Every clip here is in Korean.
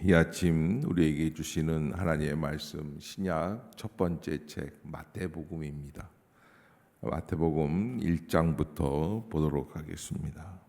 이 아침 우리에게 주시는 하나님의 말씀 신약 첫 번째 책 마태복음입니다. 마태복음 1장부터 보도록 하겠습니다.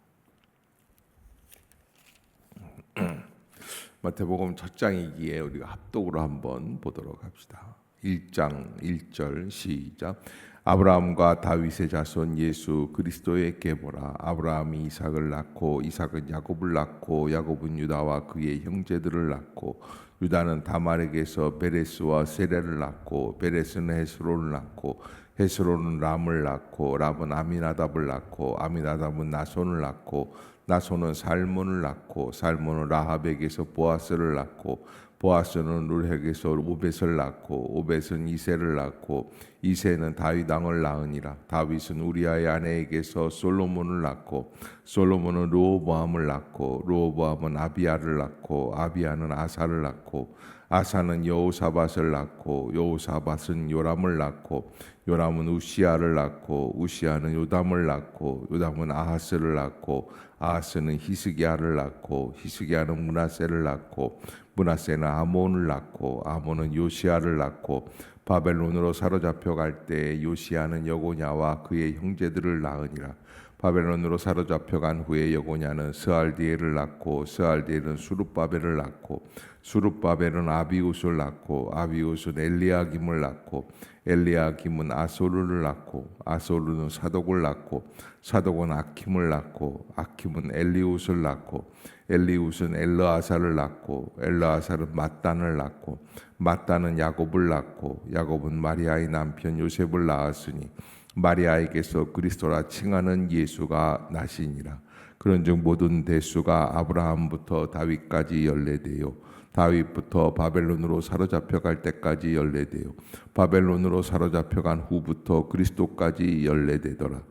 마태복음 첫 장이기에 우리가 합독으로 한번 보도록 합시다. 1장 1절 시작. 아브라함과 다윗의 자손 예수 그리스도에게 보라. 아브라함이 이삭을 낳고 이삭은 야곱을 낳고 야곱은 유다와 그의 형제들을 낳고 유다는 다말에게서 베레스와 세레를 낳고 베레스는 헤스론을 낳고 헤스론은 람을 낳고 람은 아미나답을 낳고 아미나답은 나손을 낳고 나손은 살몬을 낳고 살몬은 라합에게서 보아스를 낳고 보아스는 룰헥에서 오벳을 낳고 오벳은 이새를 낳고 이새는 다윗 왕을 낳으니라. 다윗은 우리아의 아내에게서 솔로몬을 낳고 솔로몬은 르호보암을 낳고 르호보암은 아비야를 낳고 아비야는 아사를 낳고 아사는 여호사밧을 낳고 여호사밧은 요람을 낳고 요람은 우시야를 낳고 우시야는 요담을 낳고 요담은 아하스를 낳고 아하스는 히스기야를 낳고 히스기야는 므낫세를 낳고 므낫세는 아몬을 낳고 아몬은 요시야를 낳고 바벨론으로 사로잡혀 갈 때 요시야는 여고냐와 그의 형제들을 낳으니라. 바벨론으로 사로잡혀 간 후에 여고냐는 스알디엘을 낳고 스알디엘은 수룹바벨을 낳고 수룹바벨은 아비웃을 낳고 아비웃은 엘리야김을 낳고 엘리야김은 아소르를 낳고 아소르는 사독을 낳고 사독은 아킴을 낳고 아킴은 엘리웃을 낳고 엘리웃은 엘르아사를 낳고 엘르아사는 mat단을 낳고 mat단은 야곱을 낳고 야곱은 마리아의 남편 요셉을 낳았으니 마리아에게서 그리스도라 칭하는 예수가 나시니라. 그런즉 모든 대수가 아브라함부터 다윗까지 연례되요 다윗부터 바벨론으로 사로잡혀 갈 때까지 연례되요 바벨론으로 사로잡혀 간 후부터 그리스도까지 연례되더라.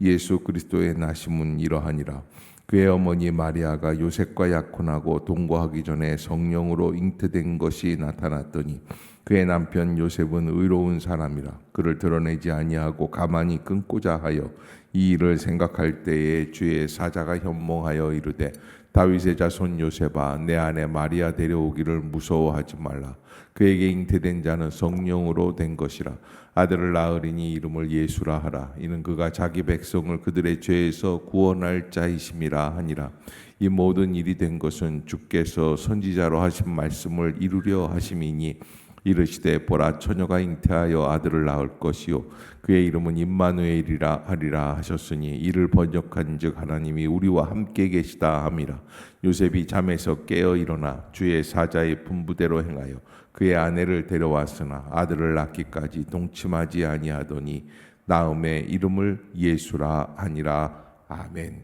예수 그리스도의 나심은 이러하니라. 그의 어머니 마리아가 요셉과 약혼하고 동거하기 전에 성령으로 잉태된 것이 나타났더니 그의 남편 요셉은 의로운 사람이라. 그를 드러내지 아니하고 가만히 끊고자 하여 이 일을 생각할 때에 주의 사자가 현몽하여 이르되 다윗의 자손 요셉아 내 아내 마리아 데려오기를 무서워하지 말라. 그에게 잉태된 자는 성령으로 된 것이라. 아들을 낳으리니 이름을 예수라 하라. 이는 그가 자기 백성을 그들의 죄에서 구원할 자이심이라 하니라. 이 모든 일이 된 것은 주께서 선지자로 하신 말씀을 이루려 하심이니 이르시되 보라 처녀가 잉태하여 아들을 낳을 것이요 그의 이름은 임마누엘이라 하리라 하셨으니 이를 번역한즉 하나님이 우리와 함께 계시다 함이라. 요셉이 잠에서 깨어 일어나 주의 사자의 분부대로 행하여 그의 아내를 데려왔으나 아들을 낳기까지 동침하지 아니하더니 나음에 이름을 예수라 하니라. 아멘.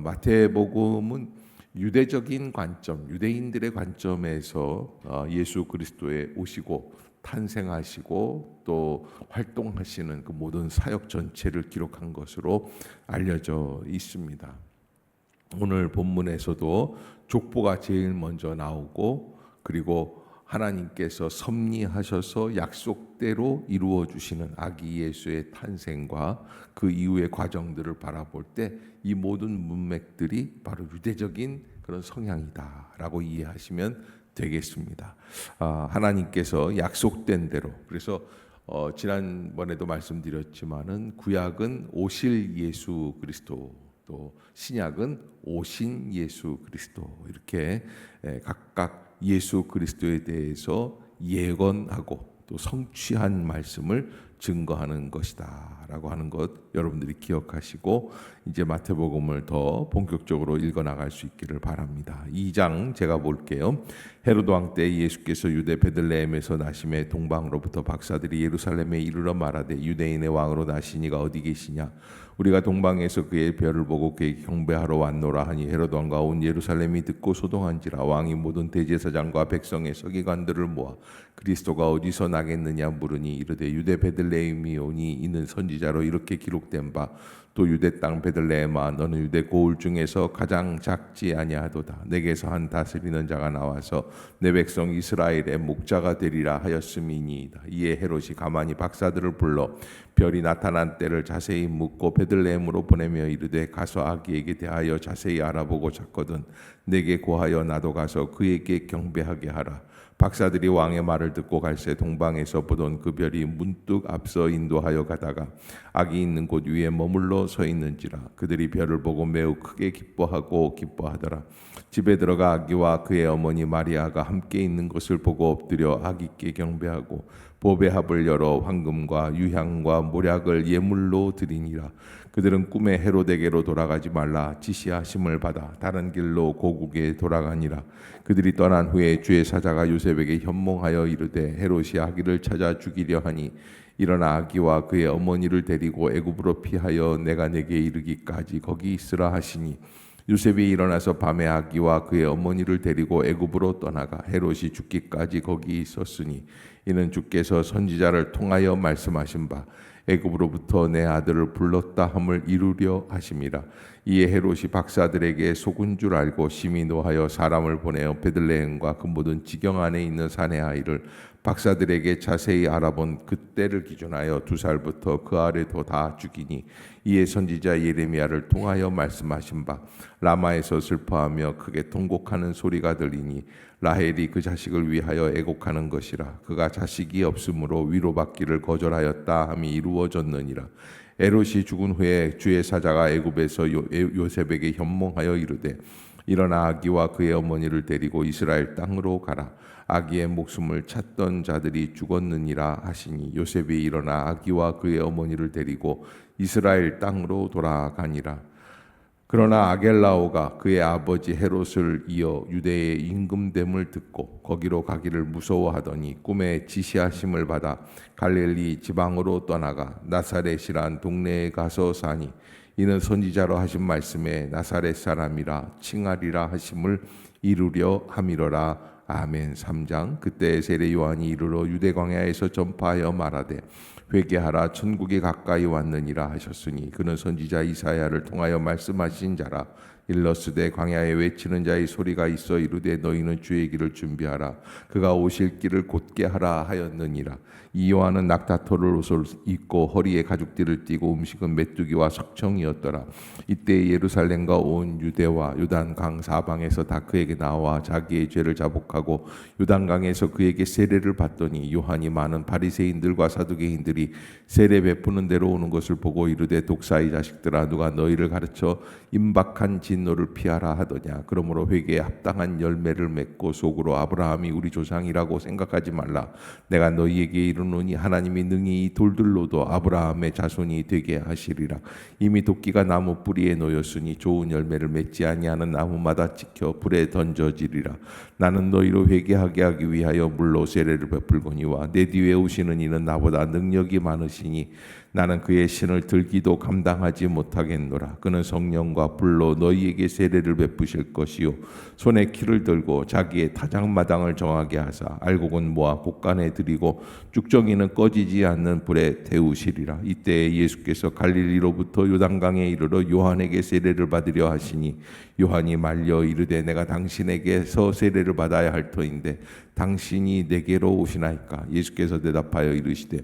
마태복음은 유대적인 관점, 유대인들의 관점에서 예수 그리스도의 오시고 탄생하시고 또 활동하시는 그 모든 사역 전체를 기록한 것으로 알려져 있습니다. 오늘 본문에서도 족보가 제일 먼저 나오고 그리고 하나님께서 섭리하셔서 약속대로 이루어 주시는 아기 예수의 탄생과 그 이후의 과정들을 바라볼 때 이 모든 문맥들이 바로 유대적인 그런 성향이다라고 이해하시면 되겠습니다. 하나님께서 약속된 대로 그래서 지난번에도 말씀드렸지만은 구약은 오실 예수 그리스도 또 신약은 오신 예수 그리스도 이렇게 각각 예수 그리스도에 대해서 예언하고 또 성취한 말씀을 증거하는 것이다 라고 하는 것 여러분들이 기억하시고 이제 마태복음을 더 본격적으로 읽어나갈 수 있기를 바랍니다. 2장 제가 볼게요. 헤로드 왕 때 예수께서 유대 베들레헴에서 나심에 동방으로부터 박사들이 예루살렘에 이르러 말하되 유대인의 왕으로 나시니가 어디 계시냐. 우리가 동방에서 그의 별을 보고 그에게 경배하러 왔노라 하니 헤로드 왕과 온 예루살렘이 듣고 소동한지라. 왕이 모든 대제사장과 백성의 서기관들을 모아 그리스도가 어디서 나겠느냐 물으니 이르되 유대 베들레헴이 오니 이는 선지자로 이렇게 기록된 바 또 유대 땅 베들레헴아 너는 유대 고을 중에서 가장 작지 아니하도다. 내게서 한 다스리는 자가 나와서 내 백성 이스라엘의 목자가 되리라 하였음이니이다. 이에 헤롯이 가만히 박사들을 불러 별이 나타난 때를 자세히 묻고 베들레헴으로 보내며 이르되 가서 아기에게 대하여 자세히 알아보고 찾거든 내게 고하여 나도 가서 그에게 경배하게 하라. 박사들이 왕의 말을 듣고 갈새 동방에서 보던 그 별이 문득 앞서 인도하여 가다가 아기 있는 곳 위에 머물러 서 있는지라. 그들이 별을 보고 매우 크게 기뻐하더라. 집에 들어가 아기와 그의 어머니 마리아가 함께 있는 것을 보고 엎드려 아기께 경배하고 보배 합을 열어 황금과 유향과 모략을 예물로 드리니라. 그들은 꿈에 헤롯에게로 돌아가지 말라 지시하심을 받아 다른 길로 고국에 돌아가니라. 그들이 떠난 후에 주의 사자가 요셉에게 현몽하여 이르되 헤롯이 아기를 찾아 죽이려 하니 일어나 아기와 그의 어머니를 데리고 애굽으로 피하여 내가 내게 이르기까지 거기 있으라 하시니 요셉이 일어나서 밤에 아기와 그의 어머니를 데리고 애굽으로 떠나가 헤롯이 죽기까지 거기 있었으니 이는 주께서 선지자를 통하여 말씀하신 바 애굽으로부터 내 아들을 불렀다 함을 이루려 하심이라. 이에 헤롯이 박사들에게 속은 줄 알고 심히 노하여 사람을 보내어 베들레헴과 그 모든 지경 안에 있는 사내 아이를 박사들에게 자세히 알아본 그때를 기준하여 2살부터 그 아래도 다 죽이니 이에 선지자 예레미야를 통하여 말씀하신 바 라마에서 슬퍼하며 크게 통곡하는 소리가 들리니 라헬이 그 자식을 위하여 애곡하는 것이라. 그가 자식이 없으므로 위로받기를 거절하였다 함이 이루어졌느니라. 헤롯이 죽은 후에 주의 사자가 애굽에서 요셉에게 현몽하여 이르되 일어나 아기와 그의 어머니를 데리고 이스라엘 땅으로 가라. 아기의 목숨을 찾던 자들이 죽었느니라 하시니 요셉이 일어나 아기와 그의 어머니를 데리고 이스라엘 땅으로 돌아가니라. 그러나 아겔라오가 그의 아버지 헤롯을 이어 유대의 임금됨을 듣고 거기로 가기를 무서워하더니 꿈에 지시하심을 받아 갈릴리 지방으로 떠나가 나사렛이란 동네에 가서 사니 이는 선지자로 하신 말씀에 나사렛 사람이라 칭하리라 하심을 이루려 함이로라. 아멘. 3장. 그때 세례 요한이 이르러 유대 광야에서 전파하여 말하되 회개하라 천국이 가까이 왔느니라 하셨으니 그는 선지자 이사야를 통하여 말씀하신 자라. 일러스되 광야에 외치는 자의 소리가 있어 이르되 너희는 주의 길을 준비하라 그가 오실 길을 곧게 하라 하였느니라. 이 요한은 낙타털을 옷을 입고 허리에 가죽띠를 띠고 음식은 메뚜기와 석청이었더라. 이때 예루살렘과 온 유대와 요단강 사방에서 다 그에게 나와 자기의 죄를 자복하고 요단강에서 그에게 세례를 받더니 요한이 많은 바리새인들과 사두개인들이 세례 베푸는 대로 오는 것을 보고 이르되 독사의 자식들아 누가 너희를 가르쳐 임박한 진노를 피하라 하더냐. 그러므로 회개에 합당한 열매를 맺고 속으로 아브라함이 우리 조상이라고 생각하지 말라. 내가 너희에게 이르노니 하나님이 능히 이 돌들로도 아브라함의 자손이 되게 하시리라. 이미 도끼가 나무 뿌리에 놓였으니 좋은 열매를 맺지 아니하는 나무마다 찍혀 불에 던져지리라. 나는 너희로 회개하게 하기 위하여 물로 세례를 베풀거니와 내 뒤에 오시는 이는 나보다 능력이 많으시니 나는 그의 신을 들기도 감당하지 못하겠노라. 그는 성령과 불로 너희에게 세례를 베푸실 것이요 손에 키를 들고 자기의 타작마당을 정하게 하사 알곡은 모아 곳간에 들이고 쭉정이는 꺼지지 않는 불에 태우시리라. 이때 예수께서 갈릴리로부터 요단강에 이르러 요한에게 세례를 받으려 하시니 요한이 말려 이르되 내가 당신에게서 세례를 받아야 할 터인데 당신이 내게로 오시나이까. 예수께서 대답하여 이르시되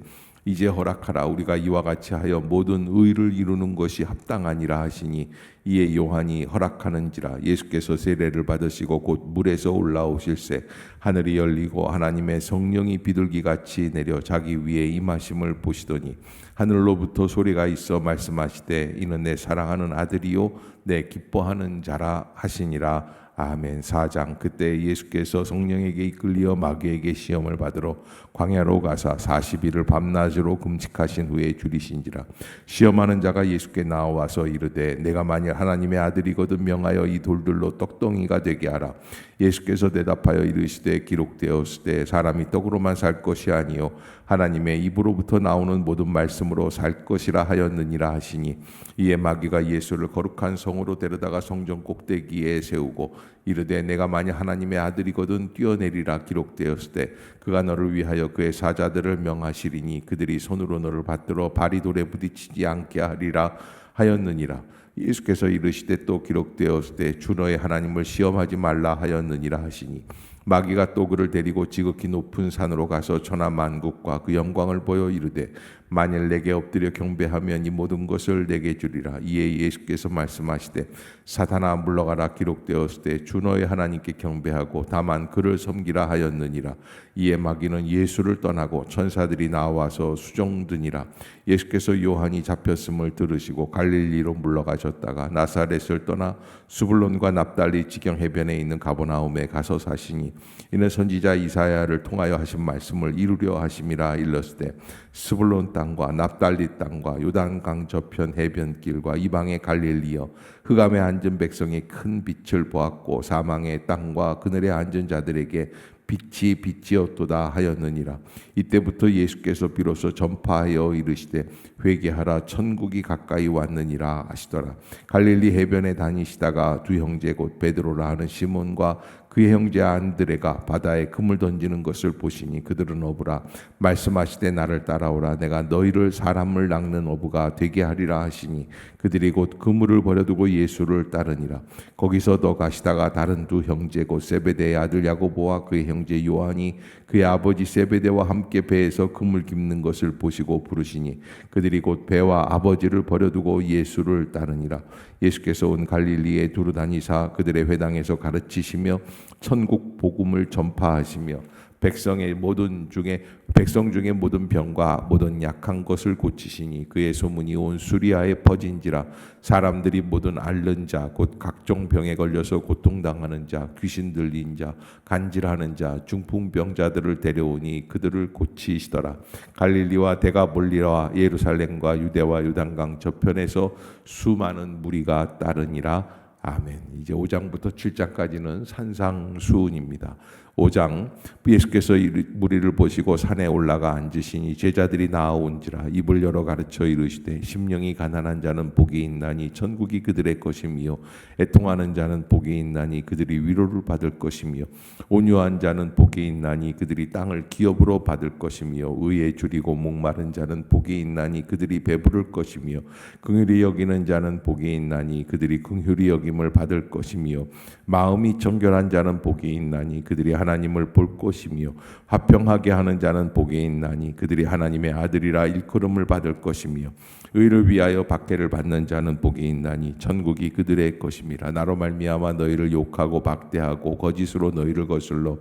이제 허락하라. 우리가 이와 같이 하여 모든 의를 이루는 것이 합당하니라 하시니 이에 요한이 허락하는지라. 예수께서 세례를 받으시고 곧 물에서 올라오실새 하늘이 열리고 하나님의 성령이 비둘기같이 내려 자기 위에 임하심을 보시더니 하늘로부터 소리가 있어 말씀하시되 이는 내 사랑하는 아들이요 내 기뻐하는 자라 하시니라. 아멘. 4장. 그때 예수께서 성령에게 이끌리어 마귀에게 시험을 받으러 광야로 가사 40일을 밤낮으로 금식하신 후에 줄이신지라. 시험하는 자가 예수께 나와서 이르되 내가 만일 하나님의 아들이거든 명하여 이 돌들로 떡덩이가 되게 하라. 예수께서 대답하여 이르시되 기록되었으되 사람이 떡으로만 살 것이 아니요 하나님의 입으로부터 나오는 모든 말씀으로 살 것이라 하였느니라 하시니 이에 마귀가 예수를 거룩한 성으로 데려다가 성전 꼭대기에 세우고 이르되 내가 만일 하나님의 아들이거든 뛰어내리라. 기록되었을 때 그가 너를 위하여 그의 사자들을 명하시리니 그들이 손으로 너를 받들어 발이 돌에 부딪히지 않게 하리라 하였느니라. 예수께서 이르시되 또 기록되었으되 주 너의 하나님을 시험하지 말라 하였느니라 하시니 마귀가 또 그를 데리고 지극히 높은 산으로 가서 천하 만국과 그 영광을 보여 이르되 만일 내게 엎드려 경배하면 이 모든 것을 내게 주리라. 이에 예수께서 말씀하시되 사탄아 물러가라. 기록되었으되 주 너의 하나님께 경배하고 다만 그를 섬기라 하였느니라. 이에 마귀는 예수를 떠나고 천사들이 나와서 수종드니라. 예수께서 요한이 잡혔음을 들으시고 갈릴리로 물러가셨다가 나사렛을 떠나 수불론과 납달리 지경 해변에 있는 가버나움에 가서 사시니 이는 선지자 이사야를 통하여 하신 말씀을 이루려 하심이라. 일렀으되 스불론 땅과 납달리 땅과 요단강 저편 해변길과 이방의 갈릴리여 흑암에 앉은 백성이 큰 빛을 보았고 사망의 땅과 그늘에 앉은 자들에게 빛이 빛이었도다 하였느니라. 이때부터 예수께서 비로소 전파하여 이르시되 회개하라 천국이 가까이 왔느니라 하시더라. 갈릴리 해변에 다니시다가 두 형제 곧 베드로라 하는 시몬과 그의 형제 안드레가 바다에 그물 던지는 것을 보시니 그들은 어부라. 말씀하시되 나를 따라오라. 내가 너희를 사람을 낚는 어부가 되게 하리라 하시니 그들이 곧 그물을 버려두고 예수를 따르니라. 거기서 더 가시다가 다른 두 형제 곧 세베대의 아들 야고보와 그의 형제 요한이 그의 아버지 세베대와 함께 배에서 그물 깁는 것을 보시고 부르시니 그들이 곧 배와 아버지를 버려두고 예수를 따르니라. 예수께서 온 갈릴리에 두루 다니사 그들의 회당에서 가르치시며 천국 복음을 전파하시며 백성 중에 모든 병과 모든 약한 것을 고치시니 그의 소문이 온 수리아에 퍼진지라. 사람들이 모든 앓는 자 곧 각종 병에 걸려서 고통당하는 자 귀신 들린 자 간질하는 자 중풍병자들을 데려오니 그들을 고치시더라. 갈릴리와 데가볼리와 예루살렘과 유대와 요단강 저편에서 수많은 무리가 따르니라. 아멘. 이제 5장부터 7장까지는 산상수훈입니다. 5장 예수께서 무리를 보시고 산에 올라가 앉으시니 제자들이 나아온지라. 입을 열어 가르쳐 이르시되 심령이 가난한 자는 복이 있나니 천국이 그들의 것이며 애통하는 자는 복이 있나니 그들이 위로를 받을 것이며 온유한 자는 복이 있나니 그들이 땅을 기업으로 받을 것이며 의에 줄이고 목마른 자는 복이 있나니 그들이 배부를 것이며 긍휼히 여기는 자는 복이 있나니 그들이 긍휼히 여김을 받을 것이며 마음이 정결한 자는 복이 있나니 그들이 하나님을 볼 것이며 화평하게 하는 자는 복이 있나니 그들이 하나님의 아들이라 일컬음을 받을 것이며 의를 위하여 박해를 받는 자는 복이 있나니 천국이 그들의 것임이라. 나로 말미암아 너희를 욕하고 박대하고 거짓으로 너희를 거슬러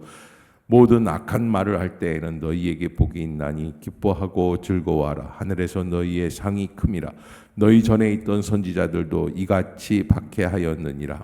모든 악한 말을 할 때에는 너희에게 복이 있나니 기뻐하고 즐거워하라. 하늘에서 너희의 상이 큼이라. 너희 전에 있던 선지자들도 이같이 박해하였느니라.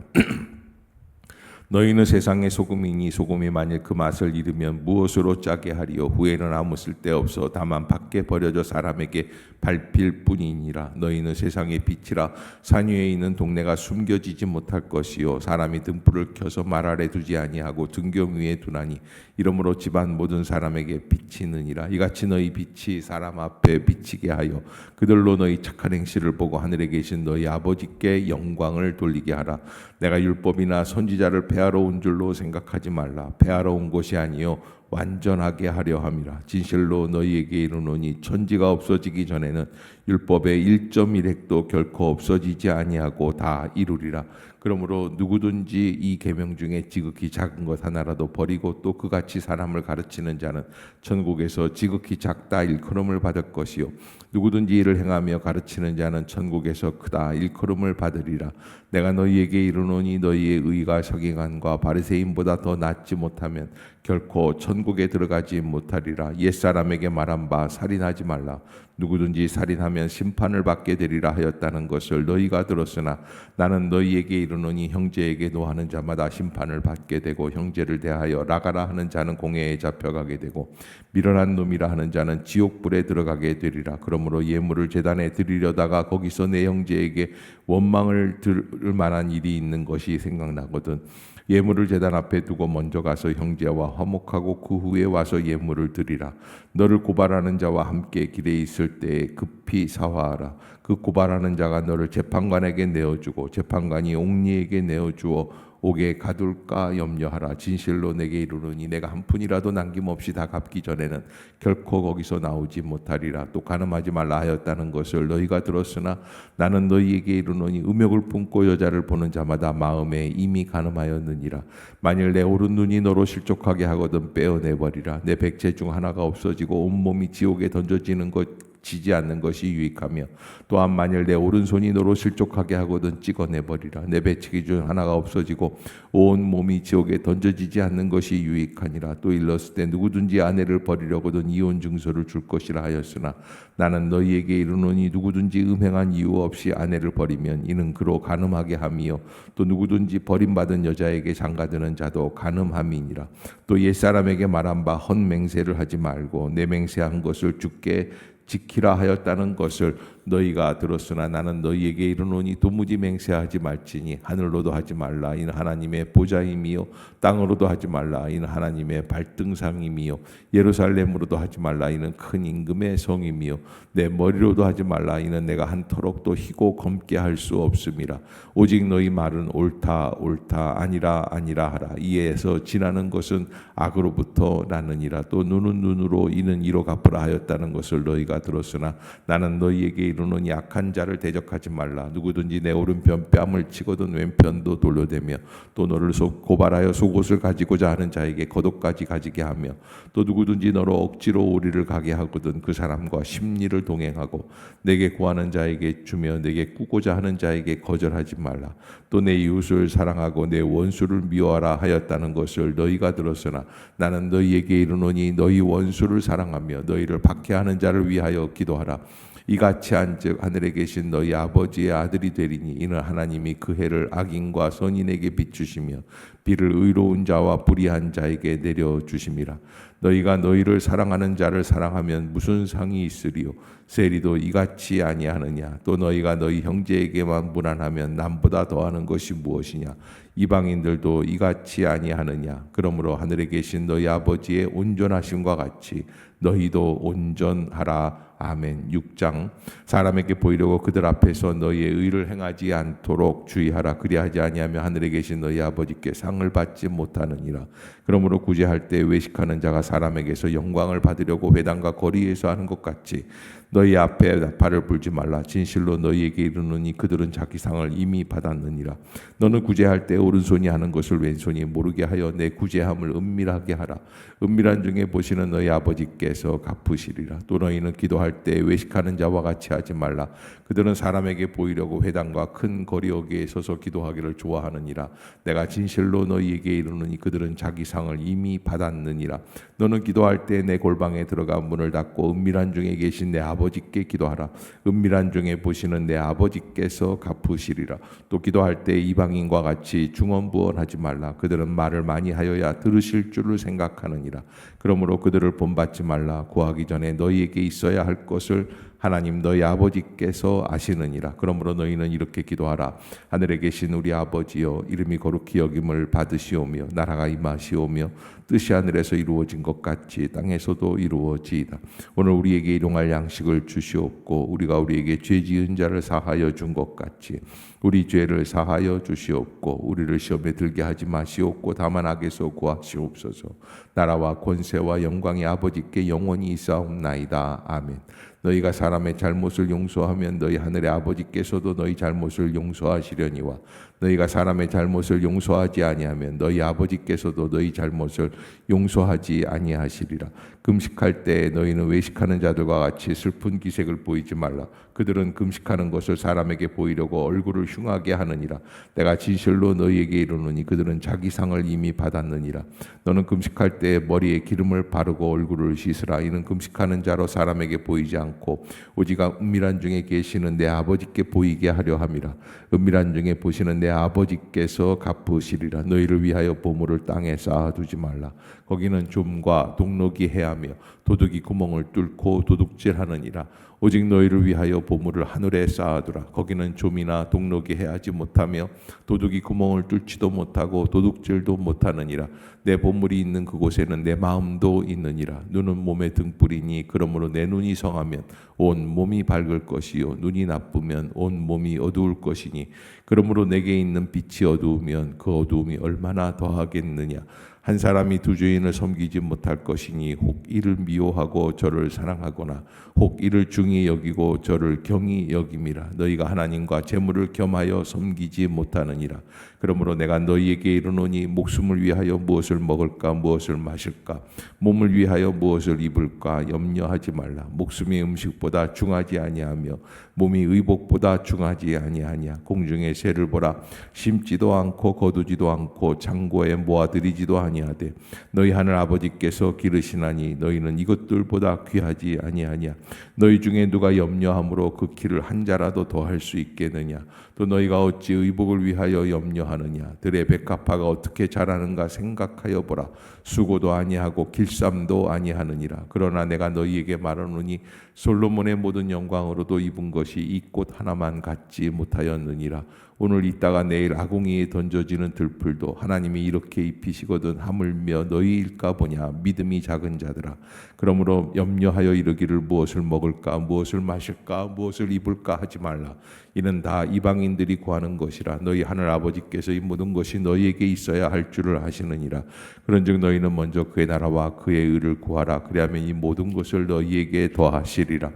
너희는 세상의 소금이니 소금이 만일 그 맛을 잃으면 무엇으로 짜게 하리요. 후에는 아무 쓸데없어 다만 밖에 버려져 사람에게 밟힐 뿐이니라. 너희는 세상의 빛이라. 산 위에 있는 동네가 숨겨지지 못할 것이요 사람이 등불을 켜서 말 아래 두지 아니하고 등경 위에 두나니 이러므로 집안 모든 사람에게 비치느니라. 이같이 너희 빛이 사람 앞에 비치게 하여 그들로 너희 착한 행실을 보고 하늘에 계신 너희 아버지께 영광을 돌리게 하라. 내가 율법이나 선지자를 폐하러 온 줄로 생각하지 말라. 폐하러 온 것이 아니요 완전하게 하려 함이라. 진실로 너희에게 이르노니 천지가 없어지기 전에는 율법의 1.1획도 결코 없어지지 아니하고 다 이루리라. 그러므로 누구든지 이 계명 중에 지극히 작은 것 하나라도 버리고 또 그같이 사람을 가르치는 자는 천국에서 지극히 작다 일컬음을 받을 것이요 누구든지 이를 행하며 가르치는 자는 천국에서 크다 일컬음을 받으리라. 내가 너희에게 이르노니 너희의 의가 서기관과 바리새인보다 더 낫지 못하면 결코 천국에 들어가지 못하리라. 옛사람에게 말한 바 살인하지 말라. 누구든지 살인하면 심판을 받게 되리라 하였다는 것을 너희가 들었으나 나는 너희에게 이르노니 형제에게 노하는 자마다 심판을 받게 되고 형제를 대하여 나가라 하는 자는 공회에 잡혀가게 되고 미련한 놈이라 하는 자는 지옥불에 들어가게 되리라. 그러므로 예물을 제단에 드리려다가 거기서 내 형제에게 원망을 들을 만한 일이 있는 것이 생각나거든 예물을 제단 앞에 두고 먼저 가서 형제와 화목하고 그 후에 와서 예물을 드리라. 너를 고발하는 자와 함께 길에 있을 때에 급히 사화하라. 그 고발하는 자가 너를 재판관에게 내어주고 재판관이 옥리에게 내어주어 옥에 가둘까 염려하라. 진실로 내게 이르노니 내가 한 푼이라도 남김없이 다 갚기 전에는 결코 거기서 나오지 못하리라. 또 간음하지 말라 하였다는 것을 너희가 들었으나 나는 너희에게 이르노니 음욕을 품고 여자를 보는 자마다 마음에 이미 간음하였느니라. 만일 내 오른 눈이 너로 실족하게 하거든 빼어내버리라. 내 백체 중 하나가 없어지고 온몸이 지옥에 던져지는 것 지지 않는 것이 유익하며, 또한 만일 내 오른손이 너로 실족하게 하거든 찍어내버리라. 내 배치기 중 하나가 없어지고 온 몸이 지옥에 던져지지 않는 것이 유익하니라. 또 일렀을 때 누구든지 아내를 버리려거든 이혼 증서를 줄 것이라 하였으나 나는 너희에게 이르노니 누구든지 음행한 이유 없이 아내를 버리면 이는 그로 간음하게 함이요 또 누구든지 버림받은 여자에게 장가드는 자도 간음함이니라. 또 옛사람에게 말한 바 헛맹세를 하지 말고 내 맹세한 것을 주께 지키라 하였다는 것을 너희가 들었으나 나는 너희에게 이르노니 도무지 맹세하지 말지니 하늘로도 하지 말라 이는 하나님의 보좌임이요 땅으로도 하지 말라 이는 하나님의 발등상임이요 예루살렘으로도 하지 말라 이는 큰 임금의 성임이요 내 머리로도 하지 말라 이는 내가 한터록 또 희고 검게 할 수 없음이라. 오직 너희 말은 옳다 옳다 아니라 아니라 하라. 이에서 지나는 것은 악으로부터 나느니라. 또 눈은 눈으로 이는 이로 갚으라 하였다는 것을 너희가 들었으나 나는 너희에게 이르노니 악한 자를 대적하지 말라. 누구든지 내 오른편 뺨을 치거든 왼편도 돌려대며 또 너를 고발하여 속옷을 가지고자 하는 자에게 겉옷까지 가지게 하며 또 누구든지 너로 억지로 오리를 가게 하거든 그 사람과 심리를 동행하고 내게 구하는 자에게 주며 내게 꾸고자 하는 자에게 거절하지 말라. 또 내 이웃을 사랑하고 내 원수를 미워하라 하였다는 것을 너희가 들었으나 나는 너희에게 이르노니 너희 원수를 사랑하며 너희를 박해하는 자를 위하여 기도하라. 이같이 한즉 하늘에 계신 너희 아버지의 아들이 되리니 이는 하나님이 그 해를 악인과 선인에게 비추시며 비를 의로운 자와 불의한 자에게 내려주심이라. 너희가 너희를 사랑하는 자를 사랑하면 무슨 상이 있으리요? 세리도 이같이 아니하느냐? 또 너희가 너희 형제에게만 무난하면 남보다 더하는 것이 무엇이냐? 이방인들도 이같이 아니하느냐? 그러므로 하늘에 계신 너희 아버지의 온전하심과 같이 너희도 온전하라. 아멘. 6장 사람에게 보이려고 그들 앞에서 너희의 의를 행하지 않도록 주의하라. 그리하지 아니하면 하늘에 계신 너희 아버지께 상을 받지 못하느니라. 그러므로 구제할 때 외식하는 자가 사람에게서 영광을 받으려고 회당과 거리에서 하는 것 같이 너희 앞에 발을 불지 말라. 진실로 너희에게 이르노니 그들은 자기 상을 이미 받았느니라. 너는 구제할 때 오른손이 하는 것을 왼손이 모르게 하여 내 구제함을 은밀하게 하라. 은밀한 중에 보시는 너희 아버지께서 갚으시리라. 또 너희는 기도할 때 외식하는 자와 같이 하지 말라. 그들은 사람에게 보이려고 회당과 큰 거리어기에 서서 기도하기를 좋아하느니라. 내가 진실로 너희에게 이르노니 그들은 자기 상을 이미 받았느니라. 너는 기도할 때 내 골방에 들어가 문을 닫고 은밀한 중에 계신 내 아버지께 기도하라. 은밀한 중에 보시는 내 아버지께서 갚으시리라. 또 기도할 때 이방인과 같이 중언부언하지 말라. 그들은 말을 많이 하여야 들으실 줄을 생각하느니라. 그러므로 그들을 본받지 말라. 구하기 전에 너희에게 있어야 할 것을 하나님 너희 아버지께서 아시느니라. 그러므로 너희는 이렇게 기도하라. 하늘에 계신 우리 아버지여, 이름이 거룩히 여김을 받으시오며 나라가 임하시오며 뜻이 하늘에서 이루어진 것 같이 땅에서도 이루어지이다. 오늘 우리에게 일용할 양식을 주시옵고 우리가 우리에게 죄 지은 자를 사하여 준 것 같이 우리 죄를 사하여 주시옵고 우리를 시험에 들게 하지 마시옵고 다만 악에서 구하시옵소서. 나라와 권세와 영광이 아버지께 영원히 있사옵나이다. 아멘. 너희가 사람의 잘못을 용서하면 너희 하늘의 아버지께서도 너희 잘못을 용서하시려니와 너희가 사람의 잘못을 용서하지 아니하면 너희 아버지께서도 너희 잘못을 용서하지 아니하시리라. 금식할 때 너희는 외식하는 자들과 같이 슬픈 기색을 보이지 말라. 그들은 금식하는 것을 사람에게 보이려고 얼굴을 흉하게 하느니라. 내가 진실로 너희에게 이르노니 그들은 자기 상을 이미 받았느니라. 너는 금식할 때 머리에 기름을 바르고 얼굴을 씻으라. 이는 금식하는 자로 사람에게 보이지 않고 오직 은밀한 중에 계시는 내 아버지께 보이게 하려 함이라. 은밀한 중에 보시는 내 아버지께서 갚으시리라. 너희를 위하여 보물을 땅에 쌓아두지 말라. 거기는 좀과 독록이 해하며 도둑이 구멍을 뚫고 도둑질하느니라. 오직 너희를 위하여 보물을 하늘에 쌓아두라. 거기는 좀이나 독록이 해하지 못하며 도둑이 구멍을 뚫지도 못하고 도둑질도 못하느니라. 내 보물이 있는 그곳에는 내 마음도 있느니라. 눈은 몸의 등불이니 그러므로 내 눈이 성하면 온 몸이 밝을 것이요 눈이 나쁘면 온 몸이 어두울 것이니 그러므로 내게 있는 빛이 어두우면 그 어두움이 얼마나 더하겠느냐. 한 사람이 두 주인을 섬기지 못할 것이니 혹 이를 미워하고 저를 사랑하거나 혹 이를 중히 여기고 저를 경히 여김이라. 너희가 하나님과 재물을 겸하여 섬기지 못하느니라. 그러므로 내가 너희에게 이르노니 목숨을 위하여 무엇을 먹을까 무엇을 마실까 몸을 위하여 무엇을 입을까 염려하지 말라. 목숨이 음식보다 중하지 아니하며 몸이 의복보다 중하지 아니하냐. 공중의 새를 보라. 심지도 않고 거두지도 않고 창고에 모아들이지도 아니하되 너희 하늘 아버지께서 기르시나니 너희는 이것들보다 귀하지 아니하냐. 너희 중에 누가 염려함으로 그 키를 한 자라도 더할 수 있겠느냐. 또 너희가 어찌 의복을 위하여 염려하느냐. 들의 백합화가 어떻게 자라는가 생각하여 보라. 수고도 아니하고 길쌈도 아니하느니라. 그러나 내가 너희에게 말하노니 솔로몬의 모든 영광으로도 입은 것이 이 꽃 하나만 갖지 못하였느니라. 오늘 있다가 내일 아궁이에 던져지는 들풀도 하나님이 이렇게 입히시거든 하물며 너희일까 보냐. 믿음이 작은 자들아. 그러므로 염려하여 이르기를 무엇을 먹을까 무엇을 마실까 무엇을 입을까 하지 말라. 이는 다 이방인들이 구하는 것이라. 너희 하늘 아버지께서 이 모든 것이 너희에게 있어야 할 줄을 아시느니라. 그런즉 너희는 먼저 그의 나라와 그의 의를 구하라. 그리하면 이 모든 것을 너희에게 더하시리라.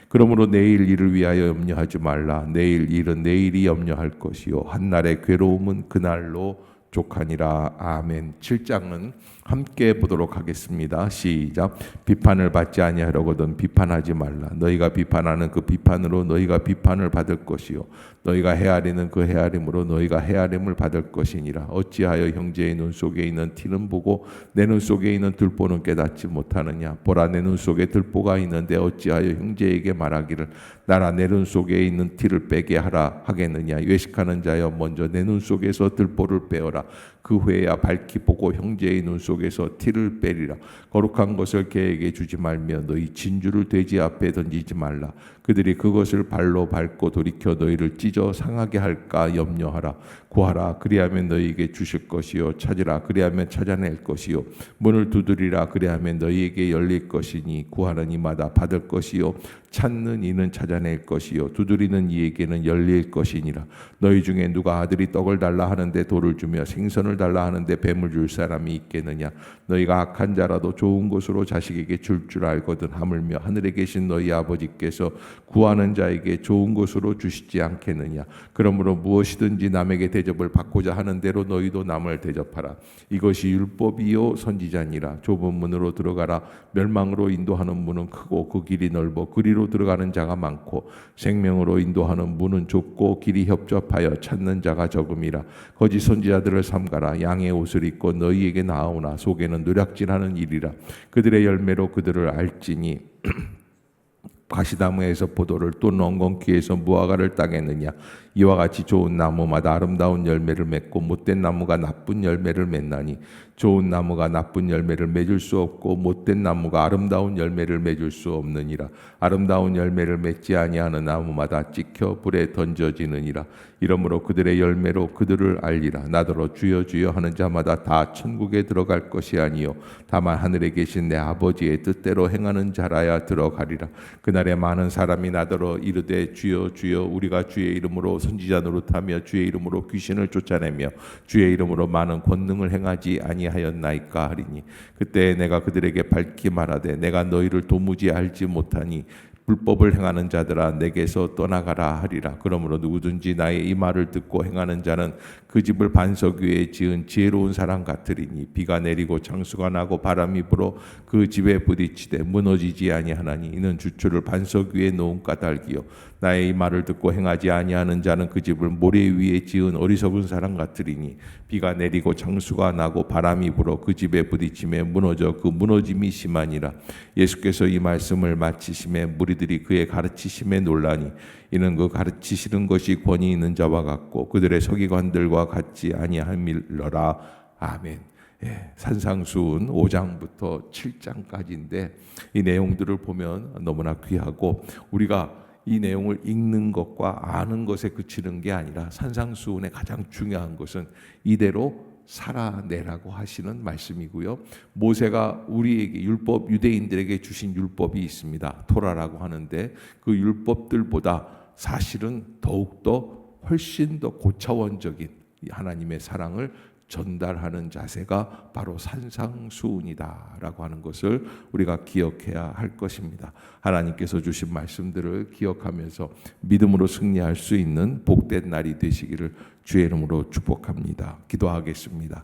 그러므로 내일 일을 위하여 염려하지 말라. 내일 일은 내일이 염려할 것이요 한날의 괴로움은 그날로 족하니라. 아멘. 7장은 함께 보도록 하겠습니다. 시작. 비판을 받지 아니하려거든 비판하지 말라. 너희가 비판하는 그 비판으로 너희가 비판을 받을 것이요 너희가 헤아리는 그 헤아림으로 너희가 헤아림을 받을 것이니라. 어찌하여 형제의 눈 속에 있는 티는 보고 내 눈 속에 있는 들보는 깨닫지 못하느냐. 보라, 내 눈 속에 들보가 있는데 어찌하여 형제에게 말하기를 나라 내 눈 속에 있는 티를 빼게 하라 하겠느냐. 외식하는 자여 먼저 내 눈 속에서 들보를 빼어라. 그 후에야 밝히 보고 형제의 눈 속에서 티를 빼리라. 거룩한 것을 개에게 주지 말며 너희 진주를 돼지 앞에 던지지 말라. 그들이 그것을 발로 밟고 돌이켜 너희를 찢어 상하게 할까 염려하라. 구하라. 그리하면 너희에게 주실 것이요 찾으라. 그리하면 찾아낼 것이요 문을 두드리라. 그리하면 너희에게 열릴 것이니 구하는 이마다 받을 것이요 찾는 이는 찾아낼 것이요 두드리는 이에게는 열릴 것이니라. 너희 중에 누가 아들이 떡을 달라 하는데 돌을 주며 생선을 달라 하는데 뱀을 줄 사람이 있겠느냐. 너희가 악한 자라도 좋은 것으로 자식에게 줄 알거든 하물며 하늘에 계신 너희 아버지께서 구하는 자에게 좋은 것으로 주시지 않겠느냐. 그러므로 무엇이든지 남에게 대접을 받고자 하는 대로 너희도 남을 대접하라. 이것이 율법이요 선지자니라. 좁은 문으로 들어가라. 멸망으로 인도하는 문은 크고 그 길이 넓어 그리로 들어가는 자가 많고 생명으로 인도하는 문은 좁고 길이 협접하여 찾는 자가 적음이라. 거짓 선지자들을 삼가라. 양의 옷을 입고 너희에게 나아오나 속에는 노략질하는 일이라. 그들의 열매로 그들을 알지니 가시나무에서 포도를 또 엉겅퀴에서 무화과를 따겠느냐. 이와 같이 좋은 나무마다 아름다운 열매를 맺고 못된 나무가 나쁜 열매를 맺나니 좋은 나무가 나쁜 열매를 맺을 수 없고 못된 나무가 아름다운 열매를 맺을 수 없느니라. 아름다운 열매를 맺지 아니하는 나무마다 찍혀 불에 던져지느니라. 이러므로 그들의 열매로 그들을 알리라. 나더러 주여 주여 하는 자마다 다 천국에 들어갈 것이 아니요 다만 하늘에 계신 내 아버지의 뜻대로 행하는 자라야 들어가리라. 그날에 많은 사람이 나더러 이르되 주여 주여 우리가 주의 이름으로 선지자 노릇하며 주의 이름으로 귀신을 쫓아내며 주의 이름으로 많은 권능을 행하지 아니하였나이까 하리니 그때 내가 그들에게 밝히 말하되 내가 너희를 도무지 알지 못하니 불법을 행하는 자들아 내게서 떠나가라 하리라. 그러므로 누구든지 나의 이 말을 듣고 행하는 자는 그 집을 반석 위에 지은 지혜로운 사람 같으리니 비가 내리고 창수가 나고 바람이 불어 그 집에 부딪히되 무너지지 아니하나니 이는 주초를 반석 위에 놓은 까닭이요 나의 이 말을 듣고 행하지 아니하는 자는 그 집을 모래 위에 지은 어리석은 사람 같으리니 비가 내리고 창수가 나고 바람이 불어 그 집에 부딪히며 무너져 그 무너짐이 심하니라. 예수께서 이 말씀을 마치심에 무리들이 그의 가르치심에 놀라니 이는 그 가르치시는 것이 권위 있는 자와 같고 그들의 서기관들과 같지 아니함이러라. 아멘. 산상수훈 5장부터 7장까지인데 이 내용들을 보면 너무나 귀하고 우리가 이 내용을 읽는 것과 아는 것에 그치는 게 아니라 산상수훈의 가장 중요한 것은 이대로 살아내라고 하시는 말씀이고요. 모세가 우리에게 율법 유대인들에게 주신 율법이 있습니다. 토라라고 하는데 그 율법들보다 사실은 더욱더 훨씬 더 고차원적인 이 하나님의 사랑을 전달하는 자세가 바로 산상수훈이다라고 하는 것을 우리가 기억해야 할 것입니다. 하나님께서 주신 말씀들을 기억하면서 믿음으로 승리할 수 있는 복된 날이 되시기를 주의 이름으로 축복합니다. 기도하겠습니다.